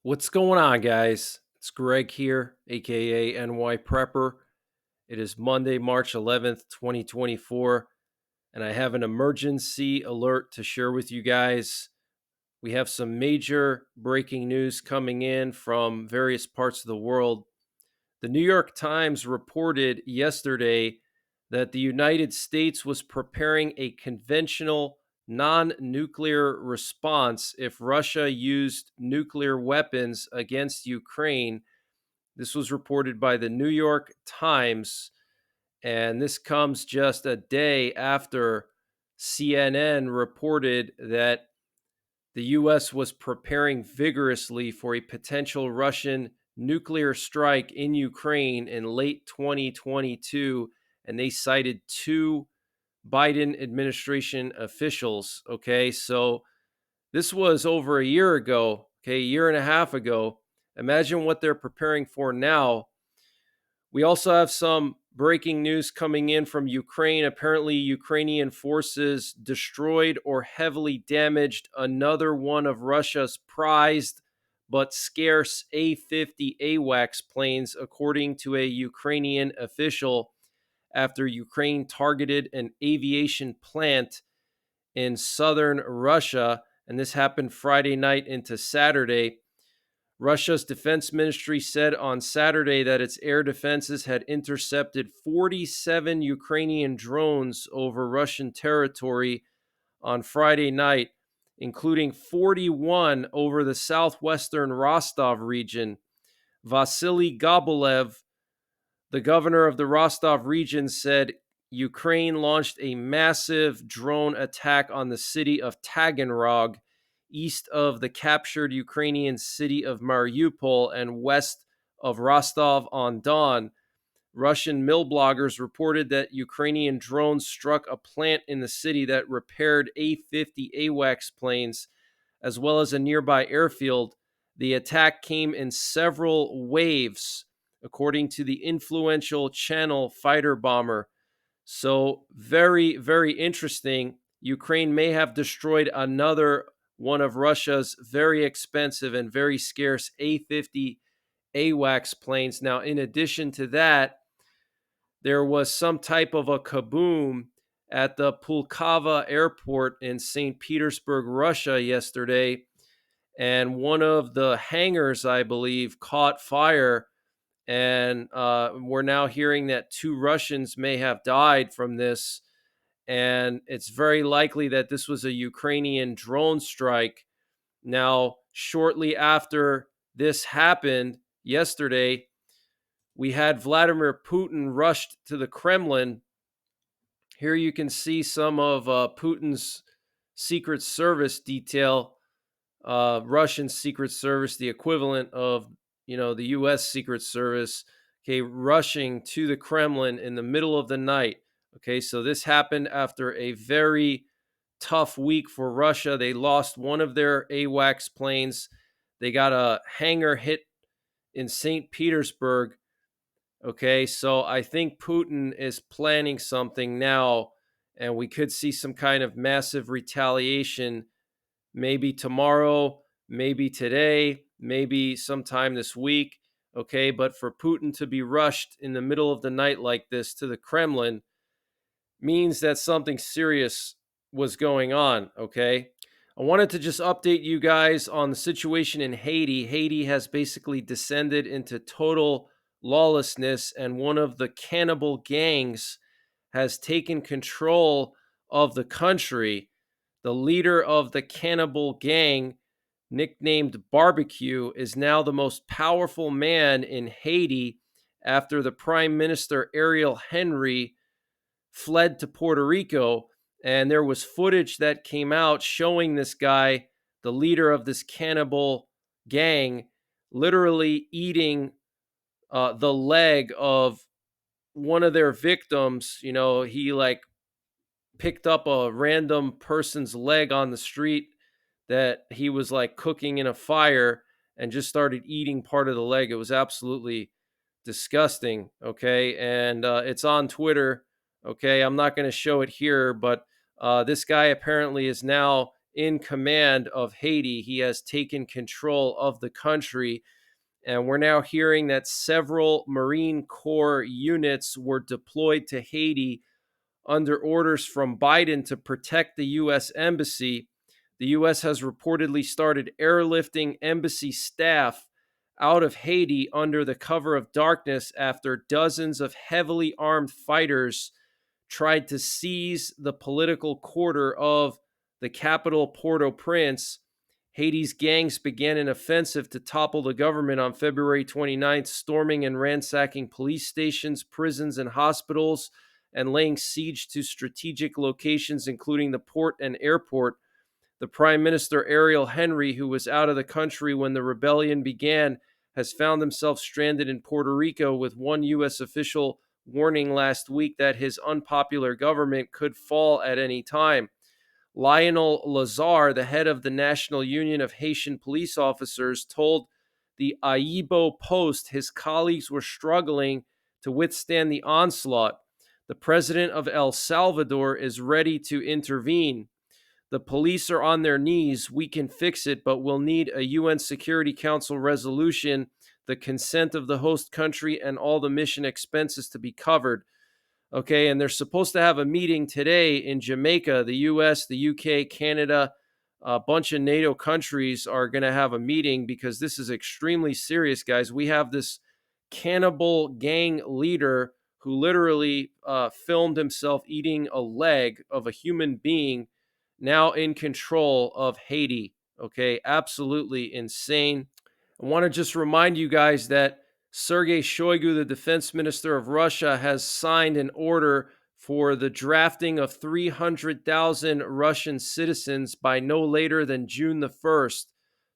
What's going on, guys? It's Greg here, aka NYPrepper. It is Monday, March 11th, 2024, and I have an emergency alert to share with you guys. We have some major breaking news coming in from various parts of the world. The New York Times reported yesterday that the United States was preparing a conventional non nuclear response if Russia used nuclear weapons against Ukraine. This was reported by the New York Times, and this comes just a day after CNN reported that the U.S. was preparing vigorously for a potential Russian nuclear strike in Ukraine in late 2022, and they cited two Biden administration officials. Okay, so this was over a year ago, okay, a year and a half ago. Imagine what they're preparing for now. We also have some breaking news coming in from Ukraine. Apparently, Ukrainian forces destroyed or heavily damaged another one of Russia's prized but scarce A-50 AWACS planes, according to a Ukrainian official, after Ukraine targeted an aviation plant in southern Russia. And this happened Friday night into Saturday. Russia's defense ministry said on Saturday that its air defenses had intercepted 47 Ukrainian drones over Russian territory on Friday night, including 41 over the southwestern Rostov region. Vasily Gabolev, the governor of the Rostov region, said Ukraine launched a massive drone attack on the city of Taganrog, east of the captured Ukrainian city of Mariupol and west of Rostov on Don. Russian mill bloggers reported that Ukrainian drones struck a plant in the city that repaired A-50 AWACS planes, as well as a nearby airfield. The attack came in several waves, according to the influential Channel fighter bomber. So, very, very interesting. Ukraine may have destroyed another one of Russia's very expensive and very scarce A-50 AWACS planes. Now, in addition to that, there was some type of a kaboom at the Pulkovo airport in St. Petersburg, Russia yesterday. And one of the hangars, I believe, caught fire. And we're now hearing that two Russians may have died from this. And it's very likely that this was a Ukrainian drone strike. Now, shortly after this happened yesterday, we had Vladimir Putin rushed to the Kremlin. Here you can see some of Putin's Secret Service detail, Russian Secret Service, the equivalent of, the U.S. Secret Service, okay, rushing to the Kremlin in the middle of the night. Okay, so this happened after a very tough week for Russia. They lost one of their AWACS planes. They got a hangar hit in St. Petersburg. Okay, so I think Putin is planning something now, and we could see some kind of massive retaliation maybe tomorrow, maybe today, maybe sometime this week. Okay, but for Putin to be rushed in the middle of the night like this to the Kremlin means that something serious was going on. Okay, I wanted to just update you guys on the situation in Haiti. Haiti has basically descended into total lawlessness, and one of the cannibal gangs has taken control of the country. The leader of the cannibal gang, nicknamed Barbecue, is now the most powerful man in Haiti after the Prime Minister Ariel Henry fled to Puerto Rico. And there was footage that came out showing this guy, the leader of this cannibal gang, literally eating the leg of one of their victims. He picked up a random person's leg on the street that he was cooking in a fire and just started eating part of the leg. It was absolutely disgusting. Okay. And it's on Twitter. Okay. I'm not going to show it here, but this guy apparently is now in command of Haiti. He has taken control of the country. And we're now hearing that several Marine Corps units were deployed to Haiti under orders from Biden to protect the U.S. Embassy. The U.S. has reportedly started airlifting embassy staff out of Haiti under the cover of darkness after dozens of heavily armed fighters tried to seize the political quarter of the capital, Port-au-Prince. Haiti's gangs began an offensive to topple the government on February 29th, storming and ransacking police stations, prisons, and hospitals, and laying siege to strategic locations, including the port and airport. The Prime Minister, Ariel Henry, who was out of the country when the rebellion began, has found himself stranded in Puerto Rico, with one U.S. official warning last week that his unpopular government could fall at any time. Lionel Lazar, the head of the National Union of Haitian Police Officers, told the Aibo Post his colleagues were struggling to withstand the onslaught. The president of El Salvador is ready to intervene. The police are on their knees. We can fix it, but we'll need a UN Security Council resolution, the consent of the host country, and all the mission expenses to be covered. Okay, and they're supposed to have a meeting today in Jamaica. The US, the UK, Canada, a bunch of NATO countries are going to have a meeting because this is extremely serious, guys. We have this cannibal gang leader who literally filmed himself eating a leg of a human being, now in control of Haiti. Okay, absolutely insane. I want to just remind you guys that Sergei Shoigu, the defense minister of Russia, has signed an order for the drafting of 300,000 Russian citizens by no later than June the 1st.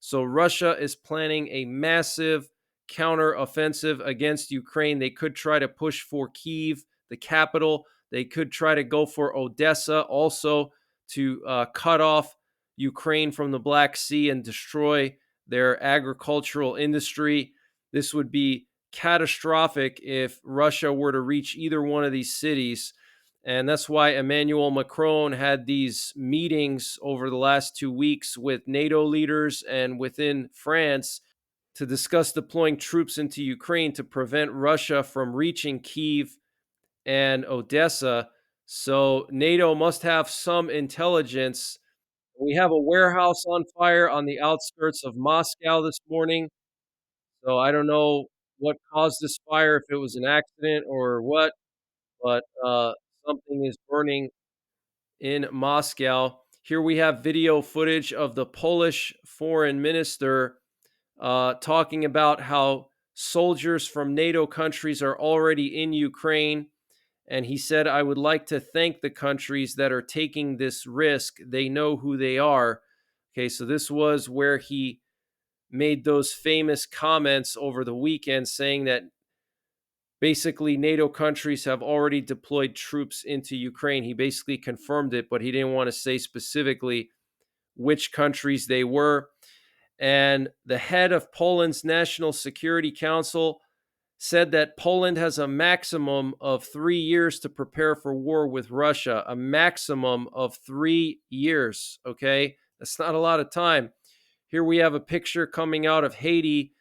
So Russia is planning a massive counteroffensive against Ukraine. They could try to push for Kyiv, the capital. They could try to go for Odessa also to cut off Ukraine from the Black Sea and destroy their agricultural industry. This would be catastrophic if Russia were to reach either one of these cities. And that's why Emmanuel Macron had these meetings over the last 2 weeks with NATO leaders and within France to discuss deploying troops into Ukraine to prevent Russia from reaching Kyiv and Odessa. So NATO must have some intelligence. We have a warehouse on fire on the outskirts of Moscow this morning. So I don't know what caused this fire, if it was an accident or what, but something is burning in Moscow. Here we have video footage of the Polish foreign minister talking about how soldiers from NATO countries are already in Ukraine. And he said, I would like to thank the countries that are taking this risk. They know who they are. Okay, so this was where he made those famous comments over the weekend saying that basically NATO countries have already deployed troops into Ukraine. He basically confirmed it, but he didn't want to say specifically which countries they were. And the head of Poland's National Security Council said that Poland has a maximum of 3 years to prepare for war with Russia, a maximum of 3 years. Okay, that's not a lot of time. Here we have a picture coming out of Haiti,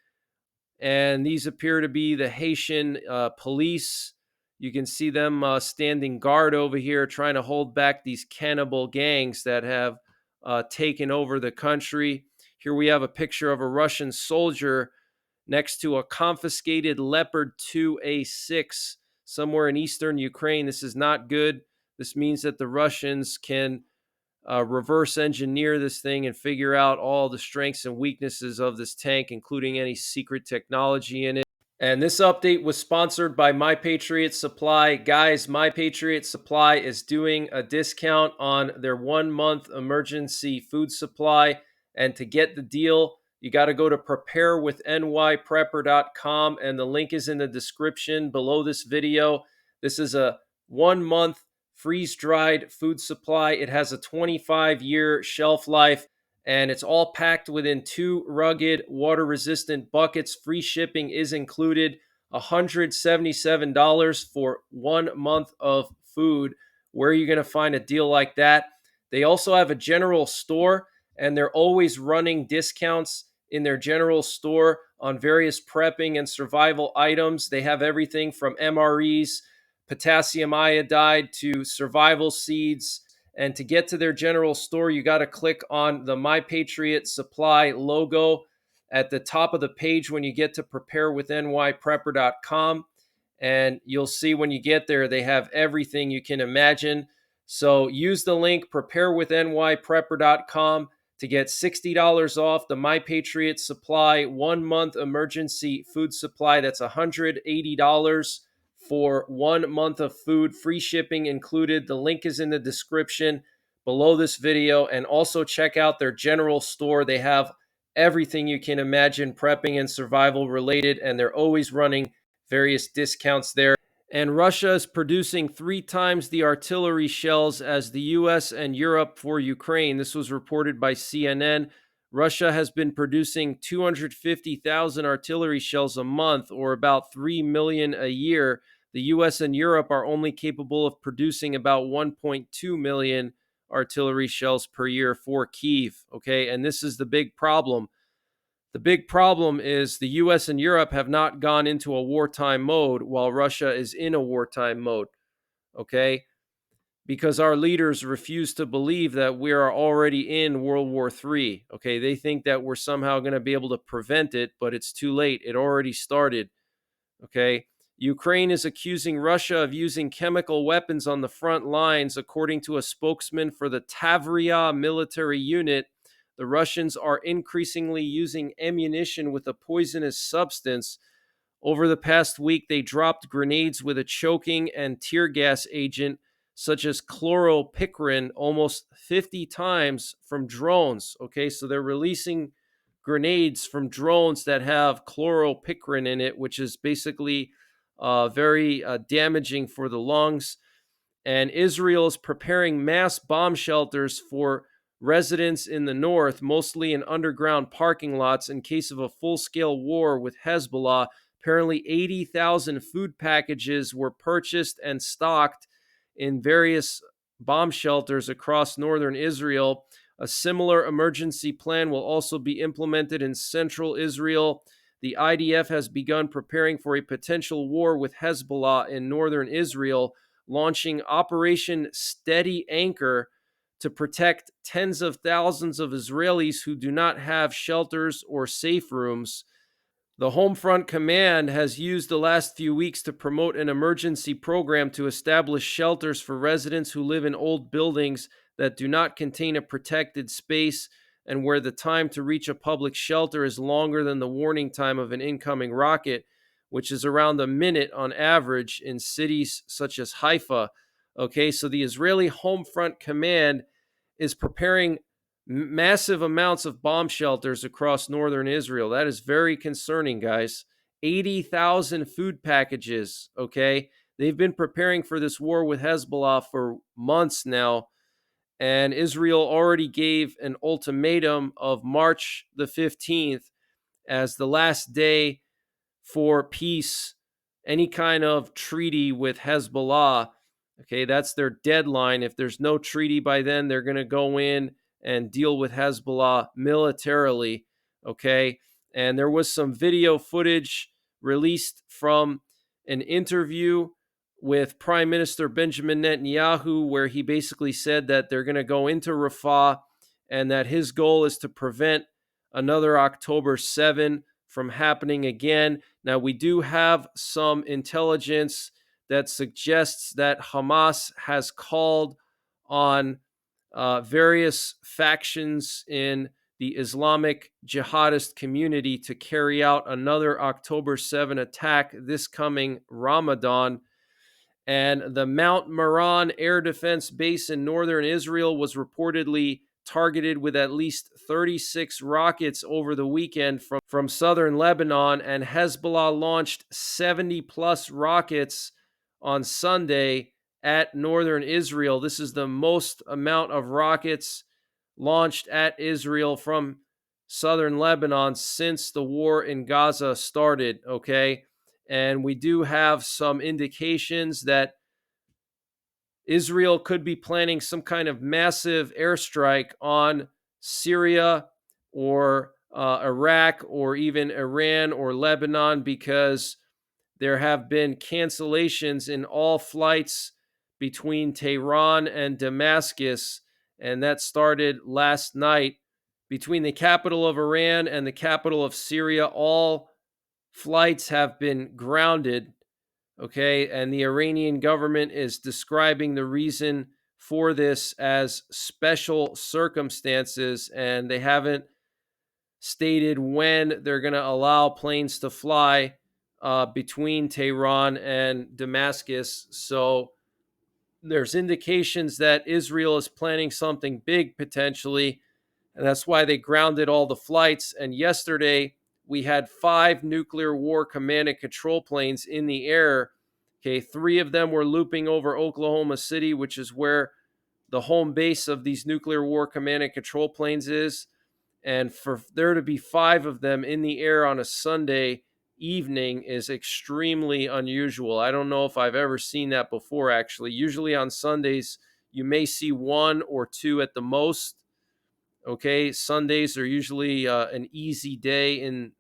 and these appear to be the Haitian police. You can see them standing guard over here, trying to hold back these cannibal gangs that have taken over the country. Here we have a picture of a Russian soldier next to a confiscated Leopard 2A6 somewhere in eastern Ukraine. This is not good. This means that the Russians can reverse engineer this thing and figure out all the strengths and weaknesses of this tank, including any secret technology in it. And this update was sponsored by My Patriot Supply. Guys, My Patriot Supply is doing a discount on their 1 month emergency food supply. And to get the deal, you got to go to preparewithnYprepper.com, and the link is in the description below this video. This is a 1 month freeze-dried food supply. It has a 25-year shelf life, and it's all packed within 2 rugged, water-resistant buckets. Free shipping is included. $177 for 1 month of food. Where are you going to find a deal like that? They also have a general store, and they're always running discounts in their general store on various prepping and survival items. They have everything from MREs, potassium iodide, to survival seeds. And to get to their general store, you got to click on the My Patriot Supply logo at the top of the page when you get to preparewithnyprepper.com. And you'll see when you get there, they have everything you can imagine. So use the link preparewithnyprepper.com to get $60 off the My Patriot Supply 1 month emergency food supply. That's $180 for 1 month of food, free shipping included. The link is in the description below this video. And also check out their general store. They have everything you can imagine prepping and survival related, and they're always running various discounts there. And Russia is producing 3 times the artillery shells as the US and Europe for Ukraine. This was reported by CNN. Russia has been producing 250,000 artillery shells a month, or about 3 million a year. The US and Europe are only capable of producing about 1.2 million artillery shells per year for Kyiv. Okay, and this is the big problem. The big problem is the US and Europe have not gone into a wartime mode while Russia is in a wartime mode. Okay, because our leaders refuse to believe that we are already in World War III. Okay, they think that we're somehow going to be able to prevent it, but it's too late. It already started. Okay, Ukraine is accusing Russia of using chemical weapons on the front lines, according to a spokesman for the Tavria military unit. The Russians are increasingly using ammunition with a poisonous substance. Over the past week, they dropped grenades with a choking and tear gas agent, such as chloropicrin, almost 50 times from drones. Okay, so they're releasing grenades from drones that have chloropicrin in it, which is basically very damaging for the lungs. And Israel is preparing mass bomb shelters for residents in the north, mostly in underground parking lots, in case of a full-scale war with Hezbollah. Apparently 80,000 food packages were purchased and stocked in various bomb shelters across northern Israel. A similar emergency plan will also be implemented in central Israel. The IDF has begun preparing for a potential war with Hezbollah in northern Israel, launching Operation Steady Anchor to protect tens of thousands of Israelis who do not have shelters or safe rooms. The Homefront Command has used the last few weeks to promote an emergency program to establish shelters for residents who live in old buildings that do not contain a protected space, and where the time to reach a public shelter is longer than the warning time of an incoming rocket, which is around a minute on average in cities such as Haifa. Okay, so the Israeli Homefront Command is preparing massive amounts of bomb shelters across northern Israel. That is very concerning, guys. 80,000 food packages, okay? They've been preparing for this war with Hezbollah for months now, and Israel already gave an ultimatum of March the 15th as the last day for peace, any kind of treaty with Hezbollah. Okay, that's their deadline. If there's no treaty by then, they're going to go in and deal with Hezbollah militarily. Okay, and there was some video footage released from an interview with Prime Minister Benjamin Netanyahu, where he basically said that they're going to go into Rafah and that his goal is to prevent another October 7 from happening again. Now, we do have some intelligence that suggests that Hamas has called on various factions in the Islamic jihadist community to carry out another October 7 attack this coming Ramadan. And the Mount Meron air defense base in northern Israel was reportedly targeted with at least 36 rockets over the weekend from southern Lebanon, and Hezbollah launched 70 plus rockets on Sunday at northern Israel. This is the most amount of rockets launched at Israel from southern Lebanon since the war in Gaza started, okay? And we do have some indications that Israel could be planning some kind of massive airstrike on Syria or Iraq or even Iran or Lebanon, because there have been cancellations in all flights between Tehran and Damascus, and that started last night. Between the capital of Iran and the capital of Syria, all flights have been grounded. Okay, and the Iranian government is describing the reason for this as special circumstances, and they haven't stated when they're going to allow planes to fly between Tehran and Damascus. So there's indications that Israel is planning something big potentially, and that's why they grounded all the flights. And yesterday, we had 5 nuclear war command and control planes in the air. Okay, 3 of them were looping over Oklahoma City, which is where the home base of these nuclear war command and control planes is. And for there to be 5 of them in the air on a Sunday evening is extremely unusual. I don't know if I've ever seen that before, actually. Usually on Sundays, you may see 1 or 2 at the most. Okay, Sundays are usually an easy day in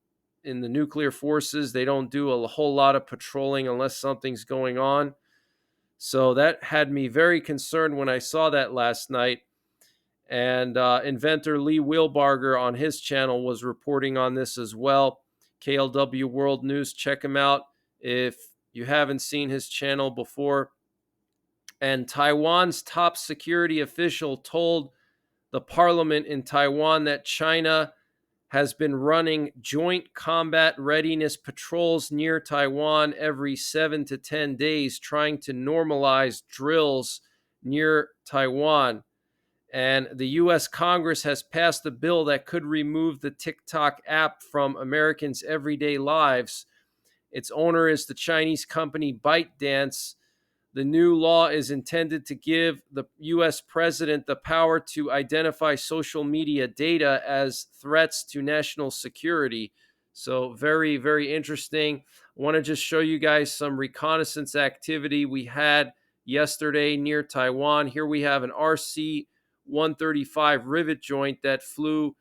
the nuclear forces. They don't do a whole lot of patrolling unless something's going on. So that had me very concerned when I saw that last night. And inventor Lee Wilbarger on his channel was reporting on this as well. KLW World News, check him out if you haven't seen his channel before. And Taiwan's top security official told the parliament in Taiwan that China has been running joint combat readiness patrols near Taiwan every 7 to 10 days, trying to normalize drills near Taiwan. And the U.S. Congress has passed a bill that could remove the TikTok app from Americans' everyday lives. Its owner is the Chinese company ByteDance. The new law is intended to give the U.S. president the power to identify social media data as threats to national security. So very, very interesting. I want to just show you guys some reconnaissance activity we had yesterday near Taiwan. Here we have an RC-135 rivet joint that flew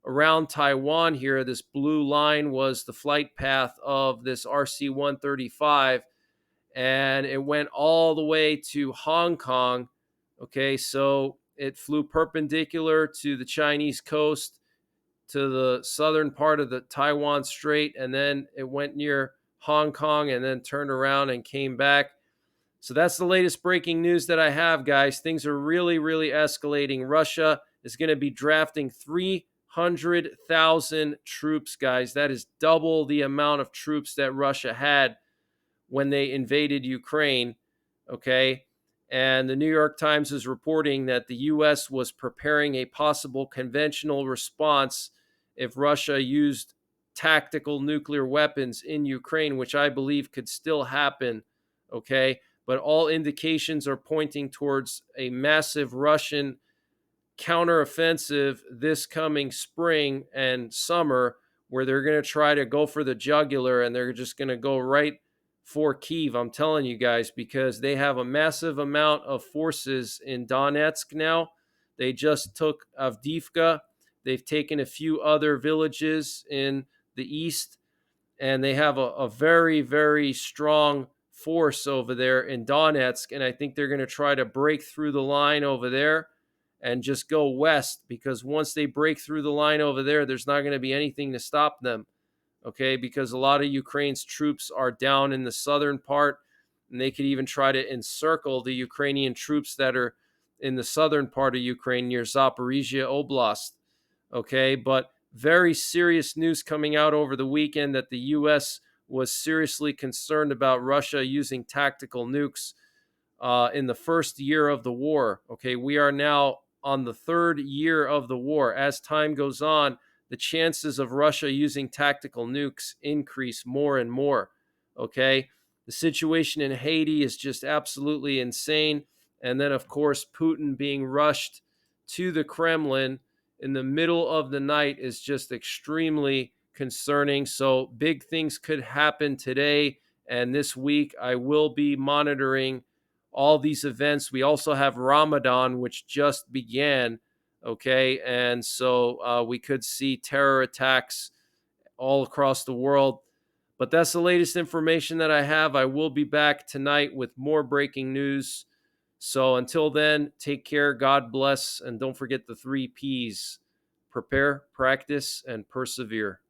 around Taiwan here. This blue line was the flight path of this RC-135, and it went all the way to Hong Kong. Okay, so it flew perpendicular to the Chinese coast to the southern part of the Taiwan Strait, and then it went near Hong Kong and then turned around and came back. So that's the latest breaking news that I have, guys. Things are really, really escalating. Russia is going to be drafting 300,000 troops, guys. That is double the amount of troops that Russia had when they invaded Ukraine, okay? And the New York Times is reporting that the U.S. was preparing a possible conventional response if Russia used tactical nuclear weapons in Ukraine, which I believe could still happen, okay? But all indications are pointing towards a massive Russian counteroffensive this coming spring and summer, where they're going to try to go for the jugular and they're just going to go right for Kyiv. I'm telling you guys, because they have a massive amount of forces in Donetsk now. They just took Avdiivka. They've taken a few other villages in the east, and they have a very, very strong force over there in Donetsk. And I think they're going to try to break through the line over there and just go west, because once they break through the line over there, there's not going to be anything to stop them. Okay, because a lot of Ukraine's troops are down in the southern part, and they could even try to encircle the Ukrainian troops that are in the southern part of Ukraine near Zaporizhia Oblast. Okay, but very serious news coming out over the weekend that the U.S. was seriously concerned about Russia using tactical nukes in the first year of the war. Okay, we are now on the 3rd year of the war. As time goes on, the chances of Russia using tactical nukes increase more and more. Okay, the situation in Haiti is just absolutely insane. And then, of course, Putin being rushed to the Kremlin in the middle of the night is just extremely concerning. So big things could happen today and this week. I will be monitoring all these events. We also have Ramadan, which just began. Okay. And so we could see terror attacks all across the world. But that's the latest information that I have. I will be back tonight with more breaking news. So until then, take care, God bless, and don't forget the 3 Ps: prepare, practice, and persevere.